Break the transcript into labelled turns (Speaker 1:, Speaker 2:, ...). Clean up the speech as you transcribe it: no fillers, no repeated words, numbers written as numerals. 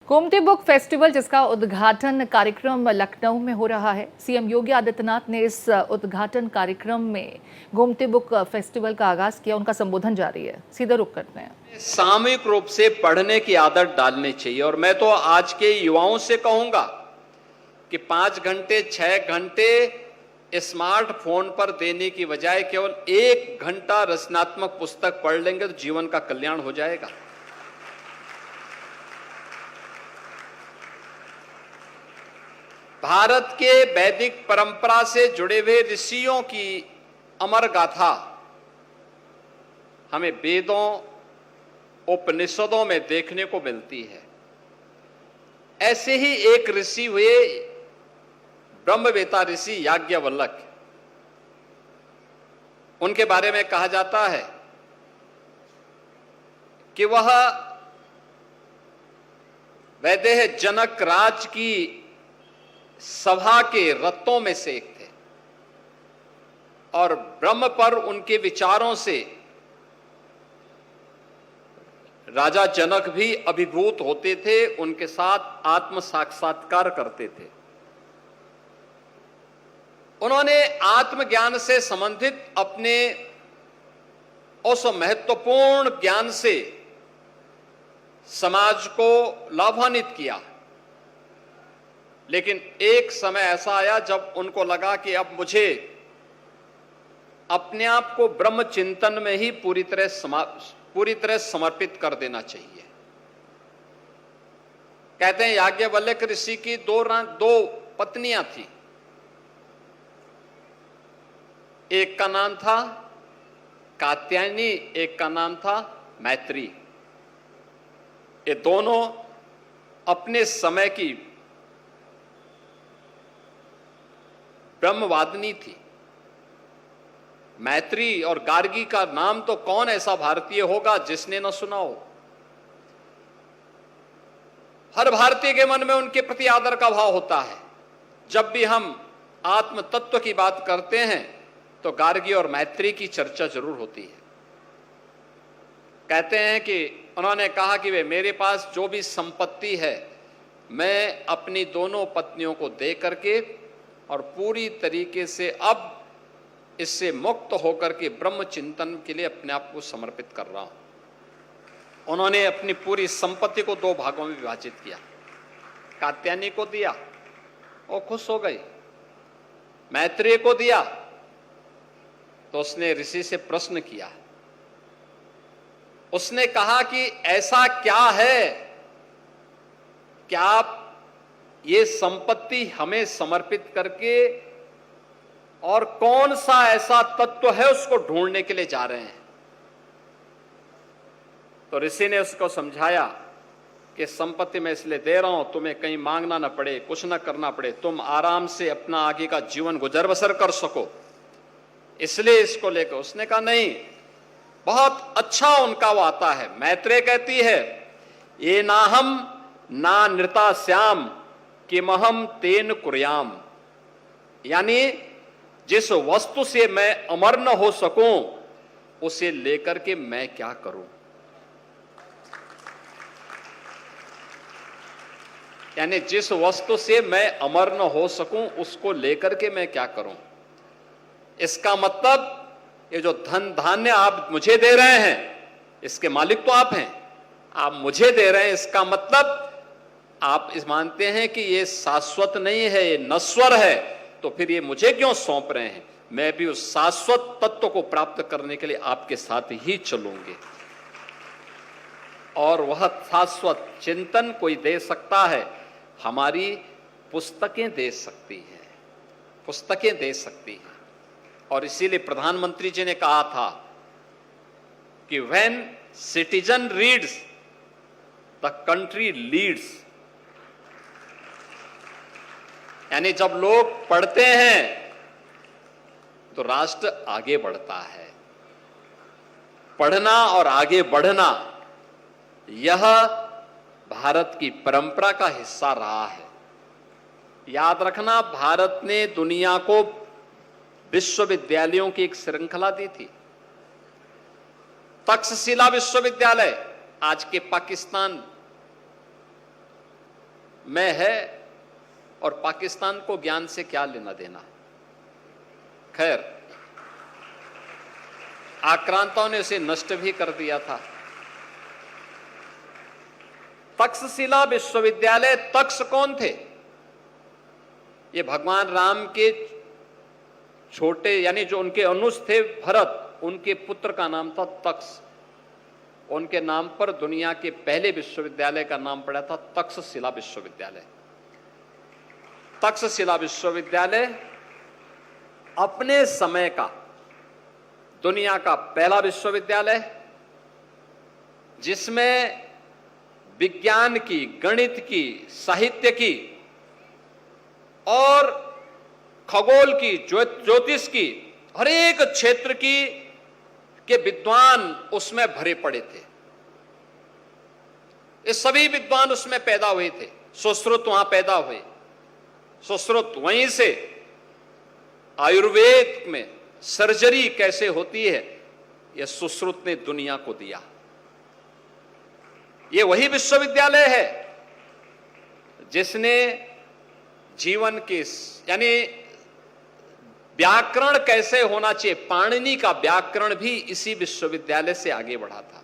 Speaker 1: Gomti book festival जिसका उद्घाटन कार्यक्रम लखनऊ में हो रहा है। सीएम योगी आदित्यनाथ ने इस उद्घाटन कार्यक्रम में गोमती बुक फेस्टिवल का आगाज किया। उनका संबोधन जारी है, सीधा रुख करते हैं।
Speaker 2: सामूहिक रूप से पढ़ने की आदत डालनी चाहिए और मैं तो आज के युवाओं से कहूंगा कि 5 घंटे 6 घंटे स्मार्टफोन पर देने की बजाय केवल 1 घंटा रचनात्मक पुस्तक पढ़ लेंगे तो जीवन का कल्याण हो जाएगा। भारत के वैदिक परंपरा से जुड़े हुए ऋषियों की अमर गाथा हमें वेदों उपनिषदों में देखने को मिलती है। ऐसे ही एक ऋषि हुए ब्रह्मवेता ऋषि याज्ञवल्क्य। उनके बारे में कहा जाता है कि वह वैदेह जनक राज की सभा के रत्नों में से एक थे और ब्रह्म पर उनके विचारों से राजा जनक भी अभिभूत होते थे, उनके साथ आत्म साक्षात्कार करते थे। उन्होंने आत्मज्ञान से संबंधित अपने उस महत्वपूर्ण ज्ञान से समाज को लाभान्वित किया, लेकिन एक समय ऐसा आया जब उनको लगा कि अब मुझे अपने आप को ब्रह्म चिंतन में ही पूरी तरह समर्पित कर देना चाहिए। कहते हैं याज्ञवल्क्य ऋषि की दो पत्नियां थी। एक का नाम था कात्यायनी, एक का नाम था मैत्री। ये दोनों अपने समय की ब्रह्मवादिनी थी। मैत्री और गार्गी का नाम तो कौन ऐसा भारतीय होगा जिसने न सुना हो। हर भारतीय के मन में उनके प्रति आदर का भाव होता है। जब भी हम आत्म तत्व की बात करते हैं तो गार्गी और मैत्री की चर्चा जरूर होती है। कहते हैं कि उन्होंने कहा कि वे मेरे पास जो भी संपत्ति है मैं अपनी दोनों पत्नियों को दे करके और पूरी तरीके से अब इससे मुक्त होकर के ब्रह्म चिंतन के लिए अपने आप को समर्पित कर रहा हूं। उन्होंने अपनी पूरी संपत्ति को 2 भागों में विभाजित किया। कात्यायनी को दिया, वो खुश हो गई। मैत्रेय को दिया तो उसने ऋषि से प्रश्न किया। उसने कहा कि ऐसा क्या है कि आप ये संपत्ति हमें समर्पित करके और कौन सा ऐसा तत्व है उसको ढूंढने के लिए जा रहे हैं। तो ऋषि ने उसको समझाया कि संपत्ति मैं इसलिए दे रहा हूं तुम्हें कहीं मांगना ना पड़े, कुछ ना करना पड़े, तुम आराम से अपना आगे का जीवन गुजर बसर कर सको, इसलिए इसको लेकर। उसने कहा नहीं, बहुत अच्छा उनका वो आता है। मैत्रेय कहती है ये ना हम ना नृता श्याम किमहम तेन कुर्याम, यानी जिस वस्तु से मैं अमर न हो सकूं उसे लेकर के मैं क्या करूं। यानी जिस वस्तु से मैं अमर न हो सकूं उसको लेकर के मैं क्या करूं। इसका मतलब ये जो धन धान्य आप मुझे दे रहे हैं इसके मालिक तो आप हैं, आप मुझे दे रहे हैं, इसका मतलब आप इस मानते हैं कि ये शाश्वत नहीं है, ये नश्वर है, तो फिर ये मुझे क्यों सौंप रहे हैं। मैं भी उस शाश्वत तत्व को प्राप्त करने के लिए आपके साथ ही चलूंगे। और वह शाश्वत चिंतन कोई दे सकता है, हमारी पुस्तकें दे सकती हैं, पुस्तकें दे सकती हैं। और इसीलिए प्रधानमंत्री जी ने कहा था कि when citizen reads the country leads, यानी जब लोग पढ़ते हैं तो राष्ट्र आगे बढ़ता है। पढ़ना और आगे बढ़ना यह भारत की परंपरा का हिस्सा रहा है। याद रखना, भारत ने दुनिया को विश्वविद्यालयों की एक श्रृंखला दी थी। तक्षशिला विश्वविद्यालय आज के पाकिस्तान में है और पाकिस्तान को ज्ञान से क्या लेना देना। खैर, आक्रांताओं ने उसे नष्ट भी कर दिया था। तक्षशिला विश्वविद्यालय, तक्ष कौन थे? ये भगवान राम के छोटे यानी जो उनके अनुज थे भरत, उनके पुत्र का नाम था तक्ष। उनके नाम पर दुनिया के पहले विश्वविद्यालय का नाम पड़ा था तक्षशिला विश्वविद्यालय। तक्षशिला विश्वविद्यालय अपने समय का दुनिया का पहला विश्वविद्यालय, जिसमें विज्ञान की, गणित की, साहित्य की और खगोल की, ज्योतिष की, हर एक क्षेत्र की के विद्वान उसमें भरे पड़े थे। ये सभी विद्वान उसमें पैदा हुए थे। सुश्रुत वहां पैदा हुए। सुश्रुत वहीं से आयुर्वेद में सर्जरी कैसे होती है, यह सुश्रुत ने दुनिया को दिया। यह वही विश्वविद्यालय है जिसने जीवन के यानी व्याकरण कैसे होना चाहिए, पाणिनि का व्याकरण भी इसी विश्वविद्यालय से आगे बढ़ा था।